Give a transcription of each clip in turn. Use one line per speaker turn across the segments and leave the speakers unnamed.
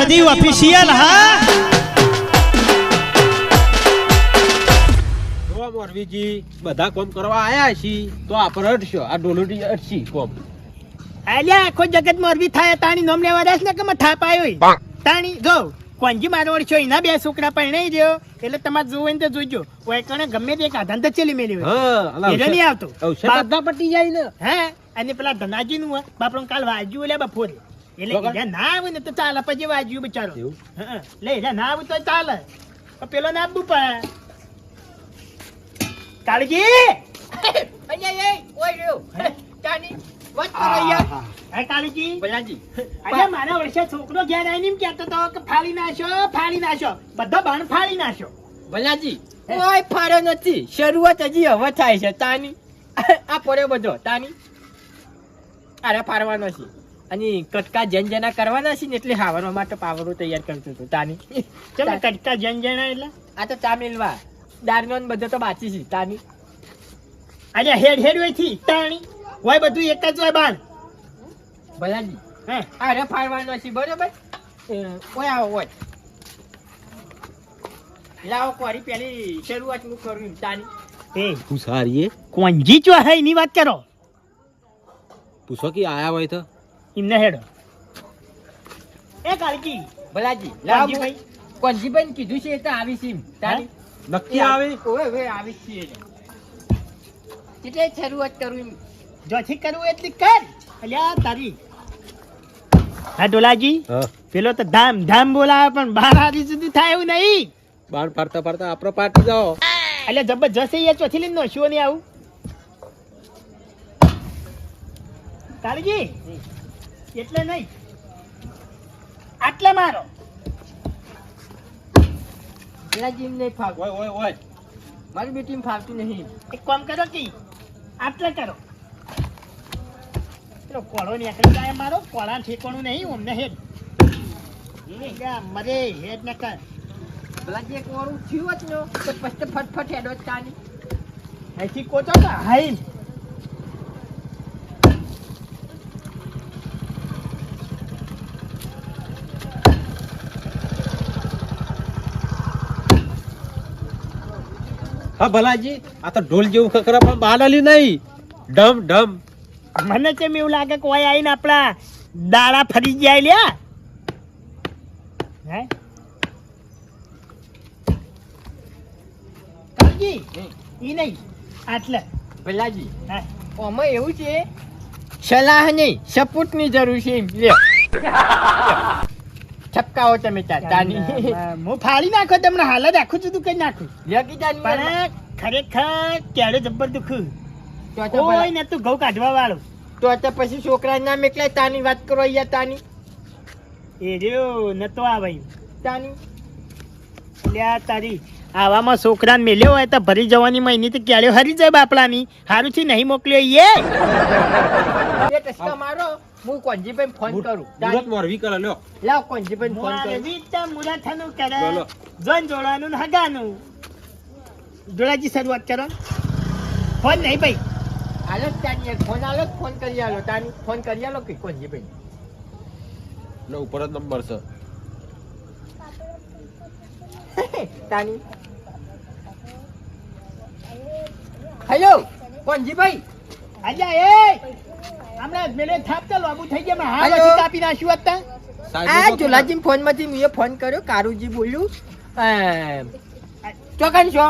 બધી ઓફિશિયલ હા
જો મોરવીજી બધા કોમ કરવા આયા છી તો આપણે અડશો આ ડોલુટી અડશી કોમ
આલ્યા આખો જગત મોરબી થાય તાણી નોમ લેવા દાસ ને કે મ થાપ આયો તાણી જો કોંજી મારવડ છો એના બે છોકરા પરણાઈ રહ્યો એટલે તમારે જોવું ને તો જોજો ઓય કણે ગમે તે એક આધાન તો ચેલી મેલ્યો
હા
એટલે નહીં આવતો
બધા પટી જાય ને
હે અને પેલા ધનાજી નું બાપડો કાલ વાજ્યું એટલે બપોરે એટલે એને ના આવે ને તો ચાલે પછી વાજ્યું બિચારો હા લે એને ના આવે તો ચાલે પેલો ના આપવું પડે કાળજી અయ్యయ్య ઓય રહ્યો તાની વાત કરો યાર હે કાળજી બલાજી અરે મારા વર્ષે છોકરો ઘેર આવીને એમ કહેતો તો કે ફાળી નાશો બધો બાણ ફાળી નાશો
ભલાજી કોઈ ફાળો નથી શરૂઆત હજી હવે થાય છે તાની આ પડ્યો બધો તાની અરે ફાડવાનો છે અને કટકા જનજના કરવાના છે ને એટલે હાવરવા માટે પાવરો તૈયાર કરતો હતો તાની
ચમ કટકા જનજના એટલે
આ તો ચા મેલવા દારનો ને બધો તો બાચી છે તાની
અરે હેડ હોય થી તાણી હોય બધું એક જ હોય બાણ
ભલાજી
હે
અરે ફાડવાનો છે બરોબર ઓય આવો ઓય લાવો કોરી પેલી શરૂઆત હું કરું તાની
એ
હું સારી
કોંજી ચો હે એની વાત કરો
પૂછો કે આયા હોય તો
એમને હેડો એ કાળજી
ભલાજી
કોંજીભાઈ
કોંજીભાઈ કીધું છે તો આવી છે તાની
નક્કી આવે
ઓય ઓય આવી છે એટલે શરૂઆત કરું એમ
જોથી કરવું એટલી કર અલ્યા તારી હા ડોલાજી
હા
પેલો તો ધામ બોલાવે પણ 12 આદી સુધી થાય એવું નહીં
બાણ ફરતા ફરતા આપણો પાટી જાઓ
અલ્યા જબરજસ્ત એ ચોથી લઈને નોશીઓ નહીં આવું કાળજી એટલે નહીં આટલે મારો
ભલાજી નહીં ફાવતું
ઓય
મારી બેટી ફાવતું નહીં
એક કામ કરો કે આટલે કરો પેલો કોળો નીકળી જાય મારો કોળા ઠેકોણું નહીં અમને હેડ મરે હેડ ને કર
ભલાજી એક વાળું થયું જ નો તો પછી ફટફટ હેડો જ તાની
અહીંથી કોચો કે હાઈ
હા ભલાજી આ તો ઢોલ જેવું ખખરા પણ બાલાલી નહીં ઢમ
મને કેમ એવું લાગે કે કોઈ આવીને આપણા દાડા ફરી જાય લ્યા હે કાળજી ઈ નહીં આટલે
ભલાજી
હે
આમાં એવું છે સલાહ નહીં સપોર્ટ ની જરૂર છે એમ લ્યો છપકાઓ તમે તાની
હું ફાડી નાખો તમને હાલ જ આખું જુદું કરી નાખું
લગી જાન
પણ ખરેખર ક્યારે જબ્બર દુખું
તો
કોઈ નતું ઘઉં કાઢવા વાળું
તો પછી છોકરા ના મેકલાય તાની વાત કરો અહીંયા તાની
એ રહ્યો નતો આ ભાઈ
તાની
લ્યા તારી આવામાં છોકરાને મેલ્યો હોય તો ભરી જવાની મહિની તો ક્યારે હરી જાય બાપલાની હારું થી નહીં મોકલ્યો
એ ટસકા મારો હું કોંજીભાઈ ફોન કરું
મુરત મોરવી કરે લ્યો
લાવ કોંજીભાઈ ફોન કરું
મુરાથાનું કરે જોન જોડાનું ને હગાનું જોડાજી શરૂઆત કરો ફોન નહીં ભાઈ
હાલો તાની ફોન આલો ફોન કરી આલો તાની ફોન કરી આલો કે કોંજીભાઈ
લો ઉપર જ નંબર છે
તાની હેલો કોંજીભાઈ
આજા એ હમણાં મેલે થાપ ચાલો આબુ થઈ ગયા હા
હેલો.
પછી કાપી નાખ્યું હતા
આ જોલાજી ફોન માંથી મેં ફોન કર્યો કારુજી બોલ્યું ચોકન છો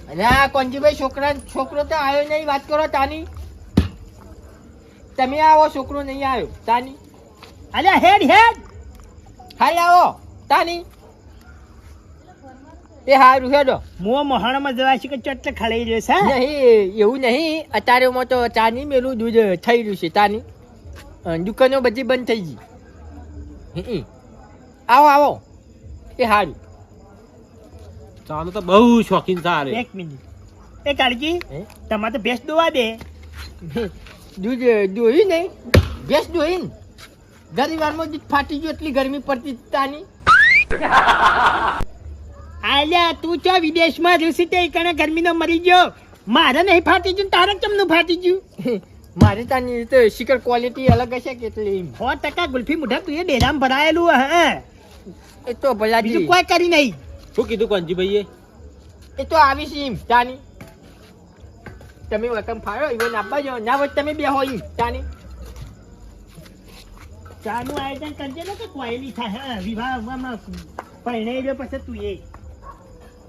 અને આ કોંજીભાઈ છોકરો તો આવ્યો નહીં વાત કરો તાની તમે આવો છોકરો નહીં આવ્યો તાની
અલ્યા હેડ
હાલ આવો તાની એ હારું હેડો
મો મોહાણામાં જવા છે કે ચટલે ખલાઈ રહ્યો છે
નહીં એવું નહીં અત્યારેમાં તો ચા નહીં મેલું દૂધ થઈ રહ્યું છે તાની દુકાનો બધી બંધ થઈ ગઈ આવો એ હારું
ચાલો તો બહુ શોખીન સારે
એક મિનિટ એ કાળજી તમારે તો ભેંસ દોવા દે
દૂધ દોયું નહીં ગેસ દોઈને ઘણી વારમાં દૂધ ફાટી ગયું એટલી ગરમી પડતી તાની
આલ્યા તું ચો વિદેશમાં રહેશે તે કણે ગરમીનો મરી ગયો મારે નહીં ફાટી ગયું તારે કેમનું ફાટી ગયું
મારી તાની તો શિખર ક્વોલિટી અલગ હશે કેટલી
100% ગુલ્ફી મુઢા તું એ ડેરામાં ભરાયેલું હે
એ તો ભલાજી
બીજું કોઈ કરી નહીં.
શું કીધું કોંજીભાઈએ?
એ તો આવી છે એમ તાની તમે વતન ફાળો ઈવન આપવા જો ના વચ તમે બે હોય એમ તાની
ચાનું આયોજન કરજે ને કે કોઈ નહીં થાય. હા, વિવાહમાં પરણાઈ ગયો પછી તું એ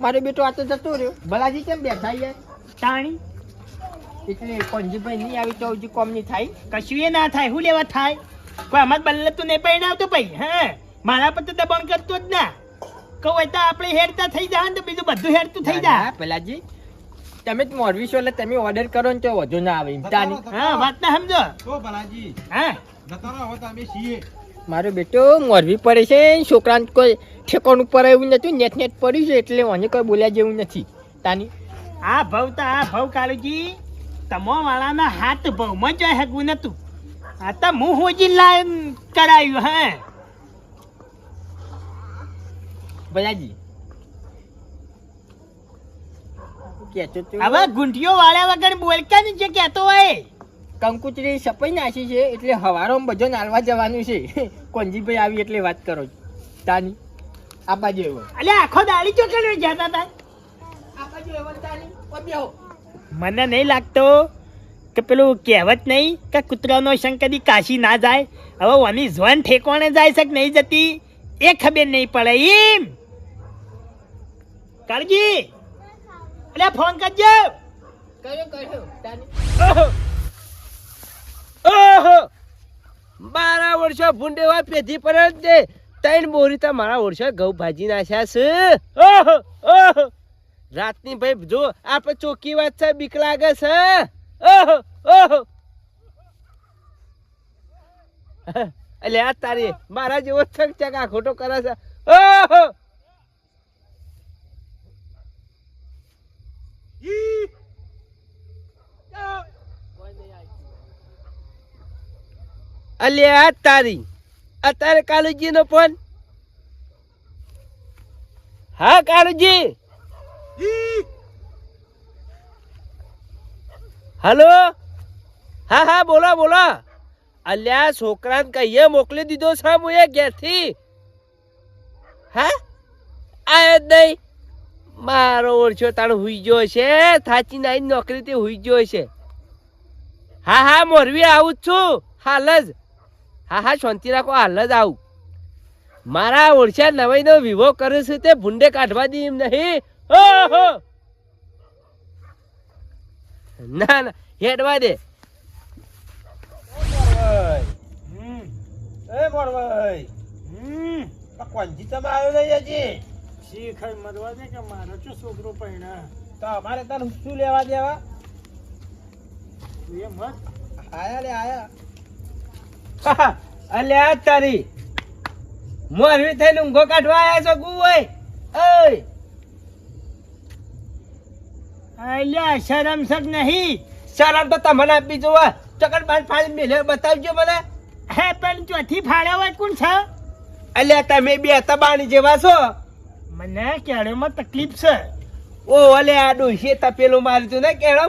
મારો બેટો આ તો જતો રહ્યો ભલાજી કેમ બેઠા યાર
તાણી
એટલે કોંજીભાઈ નહીં આવી તો હજી કોમ નહીં થાય.
કશું એ ના થાય. શું લેવા થાય? કોઈ અમાર બલ્લે તું નહીં પરણાવતો ભાઈ. હે મારા પર તો દબાણ કરતો જ ના. કહું હોય તો આપણે હેરતા થઈ જાય ને તો બીજું બધું હેરતું થઈ જાય.
ભલાજી તમે જ મોરવી છો એટલે તમે ઓર્ડર કરો ને તો વધુ ના આવે એમ તાની.
હા વાત ના સમજો.
તો ભલાજી
હા
જતા રહો, હવે તો અમે છીએ.
મારો બેટો મોરવી પડે છે છોકરાને કોઈ ઠેકોણ ઉપર એવું નથી નેટ નેટ પડ્યું છે એટલે મને કોઈ બોલ્યા જેવું નથી તાની.
આ ભવ તો આ ભવ કાળુજી તમો વાળાના હાથ ભવમાં જ હગવું નતું. આ તો હું હોજી લાઈન કરાયું. હે
ભલાજી કેતો તો
હવે ગુંઠીઓ વાળ્યા વગર બોલકા ને જે કહેતો હોય.
કંકુતરી સપાઈ નાખી છે એટલે હવારોમાં બધો નાલવા જવાનું છે. કોંજીભાઈ આવી એટલે વાત કરો છો. તાની આ બાજુ એવો
અલે આખો દાડી ચોકડ જતા હતા.
આ બાજુ એવો તાની ઓ બેહો.
મને નહીં લાગતો કે પેલું કહેવત નહીં કે કૂતરાનો સંગ કદી કાશી ના જાય. હવે ઓની જોન ઠેકોણે જાય છે કે નહીં જતી એ ખબર નહીં પડે એમ. કાળજી અલે ફોન કરજો.
કર્યો તાની.
ઓહો 12 વર્ષો ભૂંડેવા પેધી પર જ દે 3 બોરી તો મારા વર્ષો ઘઉં ભાજી નાખ્યા છે. ઓહો ઓહો રાતની ભાઈ જો આપણે ચોખ્ખી વાત છે, બીક લાગે છે. ઓહો ઓહો એટલે આ તારી મારા જેવો છક ચકા ખોટો કરે છે. ઓહો અલ્યા તારી અત્યારે કાલુજી નો ફોન. હા કાલુજી. હલો હા હા બોલો બોલો. અલ્યા છોકરાને કહીએ મોકલી દીધો છે મુએ ઘેરથી. હા આયો જ નહીં. મારો ઓળખ્યો તાણ હુઈ ગયો છે. થાચી નાઈ નોકરીથી હુઈ ગયો છે. હા હા મોરવી આવું જ છું હાલ જ. હા હા શાંતિ રાખો હાલ જ આવું. મારા ઓળખ્યા નવાઈનો વિવો કરે છે તે ભૂંડે કાઢવા દી એમ નહીં. ઓહો ના ના હેડવા દે. એ મોરભાઈ કોંજી તમે આવ્યો નહીં હજી.
શીખાય મરવા દે કે મારો છો છોકરો પૈણા
તો અમારે તાર શું લેવા દેવા.
એ મત
આયા લે આયા. અલ્યા તારી મોરવી થઈને ઊંઘો કાઢવા આયા છો ગુવાઈ. ઓય
અલ્યા શરમ સક નહીં.
શરમ તો તમને આપી જોવા. ચકર બાદ ફાડી મેલે બતાવજો મને.
હે પણ ચોથી ફાળ્યા હોય કોણ છે?
અલ્યા તમે બે તબાણી જેવા છો.
મને કેળોમાં તકલીફ છે.
ઓ અલે આ ડોશી તપેલું માર્યું તું ને કેળો.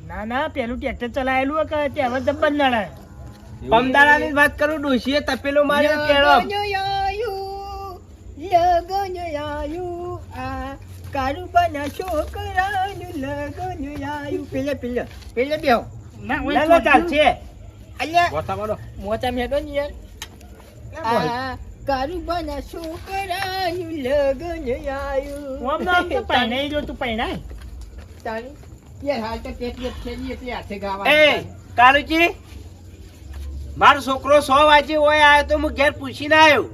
ના ના પેલું ટ્રેક્ટર ચલાયેલું કે તે હવે જબ્બર નડે.
પમદારાની જ વાત કરું. ડોશીએ તપેલું માર્યું કેળો.
પેલે બેહો.
ના
લે
ઓય
લે ચાલશે.
અલ્યા
ગોઠા મારો.
મોટા મેટો ને યાર. આ કારુબાના છોકરાનું લગન આયું.
ઓમ નામ તો પૈણાઈ જો તું પૈણાય.
તારી યાર હાલ તો કેટલી ખેલી એટલે હાથે ગાવા.
એ કાલુજી મારો છોકરો 100 વાગે હોય આવ્યો તો હું ઘેર પૂછીને આવ્યો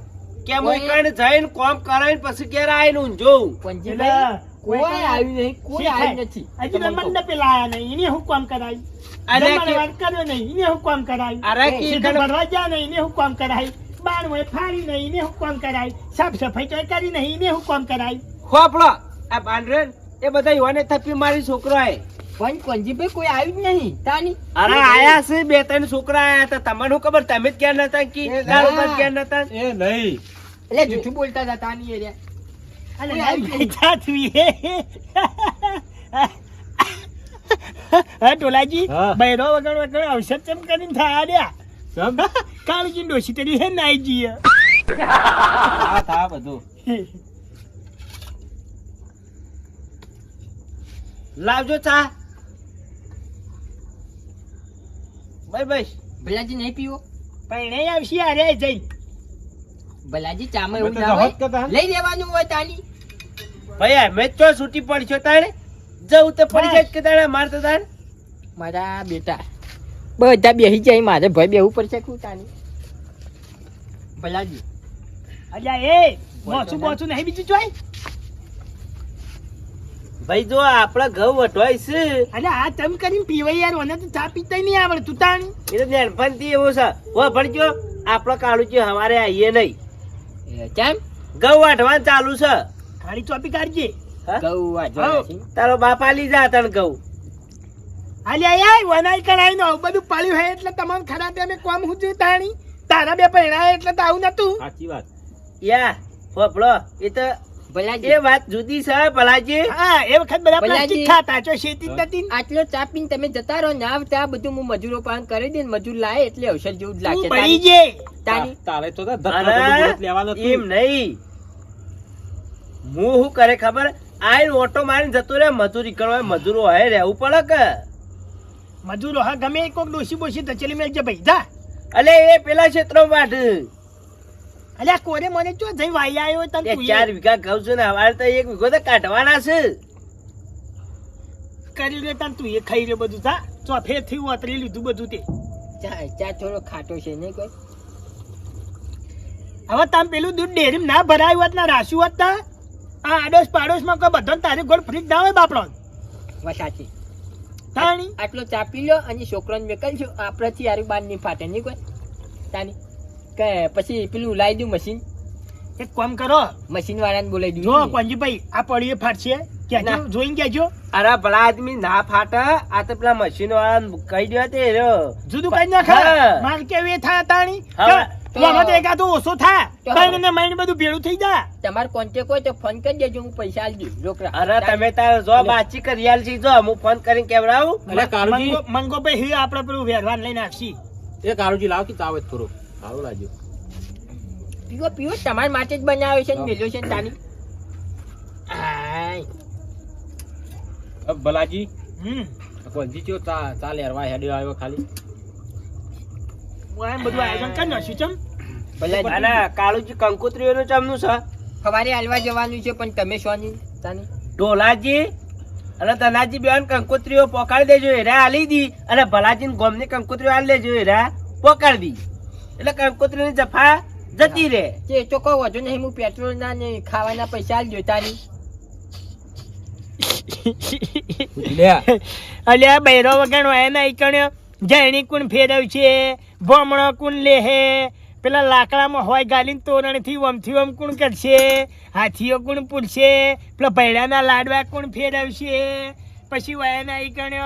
કે હું કણ જઈને કોમ કરાવીને પછી ઘેર આવીને ઊંઝો.
પંજીભાઈ કોઈ આવ્યું નહીં, કોઈ આવ્યું નથી.
હજી તો મંડપે લાયા નહીં. એને હું કામ કરાય?
અરે
જમણવાર
કે-
કર્યો નહીં. એને હું કામ કરાય?
અરે કે
સીધું ભરવા ગયા નહીં. એને હું કામ કરાય? બારણું ફાડી નહીં. એને હું કામ કરાય? સાફ સફાઈ તો કરી નહીં. એને હું કામ કરાય?
ખોપડો આ બાંધરે એ બધા યુવાને થપ્પી મારી છોકરો આય.
પણ કોંજીભાઈ કોઈ આવ્યું જ નહીં તાની.
અરે આયા છે 2-3 છોકરા આયા હતા. તમને શું ખબર? તમે જ ક્યાં નતા કે
એ
દારૂ
ના.
પર ક્યાં નતા? એ નહીં.
એટલે જૂઠું બોલતા હતા તાની એરિયા.
અલે
કોઈ
લાઈ
આવ્યું નહીં.
જા તું એ. હા ટોલાજી
હા.
બૈરો વગર અવસર ચમ કરીને થયા રહ્યા
સમ
કાળજી ડોશી તરી હે નાઈ જઈએ
થા બધું
લાવજો ચા ભાઈ ભાઈ
ભલાજી નહીં પીવો
પણ નહીં આવશે અરે જઈ
ભલાજી ચામાં
અમે
એવું
તો
ના
જહત
હોય
કરતા હે.
લઈ લેવાનું હોય તાની
ભાઈ અમે તો છૂટી પડશો તાણે જવું તો પડી જાય કે તાણે મારતો તાણે
મારા બેટા બધા બેસી જાય મારે ભાઈ બેહવું પડશે કું તાની ભલાજી
અલ્યા એ મોસું બોસું નહીં બીજું જોઈ
ભાઈ જો આપણા ઘઉં વટવાય છે
અલ્યા આ તમ કરીને પીવાય યાર મને તો ચા પીતા નહીં આવડતું તાણી
એ તો નાનપણથી એવું છે હો ભણજો આપણો કાળુજી હવારે આવીએ નહીં
કેમ
ઘઉં વાટવાનું ચાલુ છે
ખાલી ચોપી કાઢજે
હા?
ગૌ આ
હઉ.
જોયા
તારો બાપ આલી જા તને ઘઉં
અલ્યા યાર વનાઈ કરાઈ નો બધું પડ્યું હે એટલે તમામ ખરા તે અમે કોમ હું જે તાણી તારા બે પૈણા એટલે તો આવું નતું
સાચી વાત
યા ફોફળો એ તો
ભલાજી
એ વાત જુદી છે ભલાજી
હા એ વખત બધા
ભલાજી.
પ્લાસ્ટિક ખાતા છો શેતી જ નથી
આટલો ચા પીને તમે જતા રહો ને આવતા બધું હું મજૂરો પાન કરી દે મજૂર લાય એટલે અવસર જેવું જ લાગે
તું બળી જે
તાની
તારે તો
અરે,
લેવાનો
એમ નહીં હું શું કરે ખબર આઈને ઓટો મારીને જતો રે મજૂરી કરવા મજૂરો હે રહેવું પડે કે
મજૂરો હા ગમે કોક ડોસી બોસી ધચેલી મેલજે ભાઈ જા
અલે એ પેલા ક્ષેત્રો વાટ
અલ્યા કોરે મને ચો જઈ વાઈ આવ્યો તને
એ
તું
4 વીઘા ઘઉં છે ને હવારે તો 1 વીઘો તો કાઢવાના છે
કરી લે તને તું એ ખાઈ લે બધું જા ચોફે થી ઉતરી લીધું બધું તે
ચા ચા થોડો ખાટો છે નહીં કોઈ
હવે તમે પેલું દૂધ ડેરી ના ભરાયું હોત ના રાખ્યું હોત તા આ આડોશ પાડોશ માં કોઈ બધો તારે ગોળ ફ્રીજ ના હોય બાપડો
વાત સાચી
તાણી
આટલો ચા પી લો અને છોકરાને મેકલજો આપણાથી યાર બાર ની ફાટે નહીં કોઈ તાની કે પછી પેલું લાવી દઉં મશીન
એક કામ કરો
મશીન વાળાને બોલાવી
જો
દઉં
કોંજીભાઈ આ પડ્યું એ ફાટશે કેજો
ના.
જોઈને કેજો
અરે ભલા આદમી ના ફાટે આ તો પેલા મશીન વાળા કહી દો તે રહ્યો
જુદું કઈ ના ખા
હા.
માલ કેવી થાય તાણી
હા.
એમાં તો એકાદો ઓછો થા
તો
કઈ ને માઇન્ડ બધું ભેળું થઈ જા
તમારે કોન્ટેક હોય તો ફોન કરી દેજો હું પૈસા આલી દઉં રોકડા
અરે તમે તાર જો બાચી કરી આલ છે જો હું ફોન કરીને કેવડાવું
અરે કાળુજી
મંગો ભાઈ હી આપણે પેલું વેરવાન લઈને આવશી
એ કાળુજી લાવ કે ચાવે થોડો સારું લાગ્યું
પીવો પીવો તમારા માટે જ બનાવ્યો છે ને મેલ્યો છે ને તાની
આય
અબ ભલાજી
હમ
કોંજી ચો ચા લેરવા હેડ્યો આવ્યો ખાલી
હું આમ બધું આયોજન કરી નાખ્યું ચમ
ભલા
અને કાળુજી કંકોત્રીઓનું ચમનું છે
સવારે હાલવા જવાનું છે પણ તમે શું નહીં તાની
ઢોલાજી અને તનાજી બેન કંકોત્રીઓ પોકાડી દેજો હેરા આલી દી અને ભલાજી ગોમની કંકોત્રીઓ આલી દેજો હેરા પોકાડી દી એટલે કંકોત્રીની જફા જતી રહે
તે તો કહો વધુ નહીં હું પેટ્રોલ ના ને ખાવાના પૈસા આલજો તાની
લે
અલ્યા બૈરો વગર હોય ના ઈકણ જૈણી કુણ ફેરવ છે ભમણો કુણ લેહે પેલા લાકડામાં હોય ગાલીને તોરણથી વમથી વમ કુણ કરશે હાથીઓ કુણ પૂરશે પેલા ભૈડાના લાડવા કુણ ફેરવશે પછી વયાના ઈકણ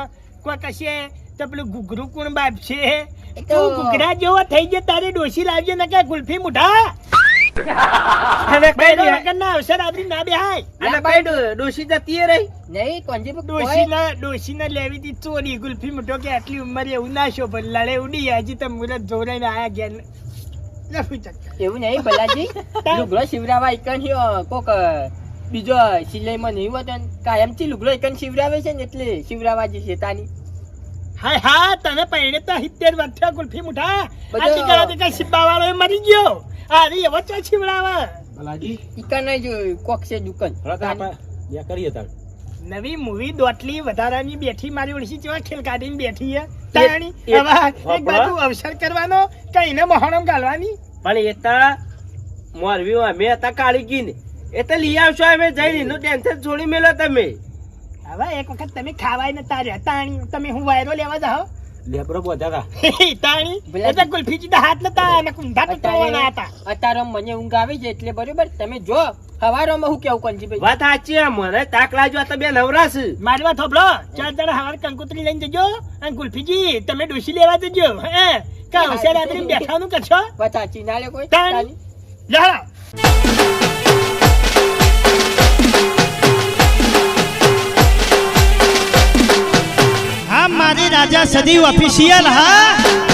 કોઈ કશે તો પેલું ઘૂઘરું કુણ બાપશે તું ઘૂઘરા જેવો થઈ જાય તારે ડોસી લાવજે ને કે ગુલ્ફી મુઢા
અને કઈ
બૈરો
દે-
વગરના અવસર આપણી ના બેહાય
અને કઈ ડોશી જતી રહી
નહીં કોંજી
ડોશીને લેવી હતી ચોરી ગુલ્ફી મોટો કે આટલી ઉંમરે એવું ના શો પણ લડે ઉડી હજી તો મુરત જોરાઈને આયા ઘેર લફી ચક્કર
એવું નહીં ભલાજી લુગડો શિવરાવા એકન કોક બીજો સિલાઈમાં નહીં હોતો ને કાયમથી લુગડો એકન શિવરાવે છે ને એટલે શિવરાવા જે છે તાની
હાય હા તને પહેણે તો 70 વર્ષ ગુલ્ફી મુઠા
બધો-
આથી કરાતી કઈ સિબ્બા વાળો એ મરી ગયો આરી એવો ચો છીવડાવે
ભલાજી
એકન જ કોક છે દુકાન
રકા
તાની.
આપણે બે કરીએ તાર
નવી મૂવી દોટલી વધારાની બેઠી મારી ઓળશી જેવા ખેલ કાઢીને બેઠી હે
એ-
તાણી
એ-
હવે એક બાજુ અવસર કરવાનો કઈને મહોણમ ગાલવાની
પણ એ તો મોરવી અમે હતા કાળીજી ને એ તો લઈ આવશો અમે જઈને એનું ટેન્શન છોડી મેલો તમે
હવે એક વખત તમે ખાવાય ને તારે તાણી તમે હું વાયરો લેવા જાઓ
લેબરો બોધા તા
તાણી એટલે ગુલ્ફી જીદા હાથ નતા અને કુંધા ટકવાના હતા
અત્યારે મને ઊંઘ આવી છે એટલે બરોબર તમે જો હવારોમાં હું કેવું કોંજીભાઈ
વાત સાચી છે, મને તાક લાગ્યો આ તો બે નવરા છે
મારી વાત હોભળો 4 જણા હવાર કંકોત્રી લઈને જજો અને ગુલ્ફીજી તમે ડોસી લેવા જજો હે કા હોશિયાર આદરી બેઠાનું કરશો
વાત સાચી ના લે કોઈ
તાણી.
તાની.
જા હા રાજા સદીવ ઓફિશિયલ હા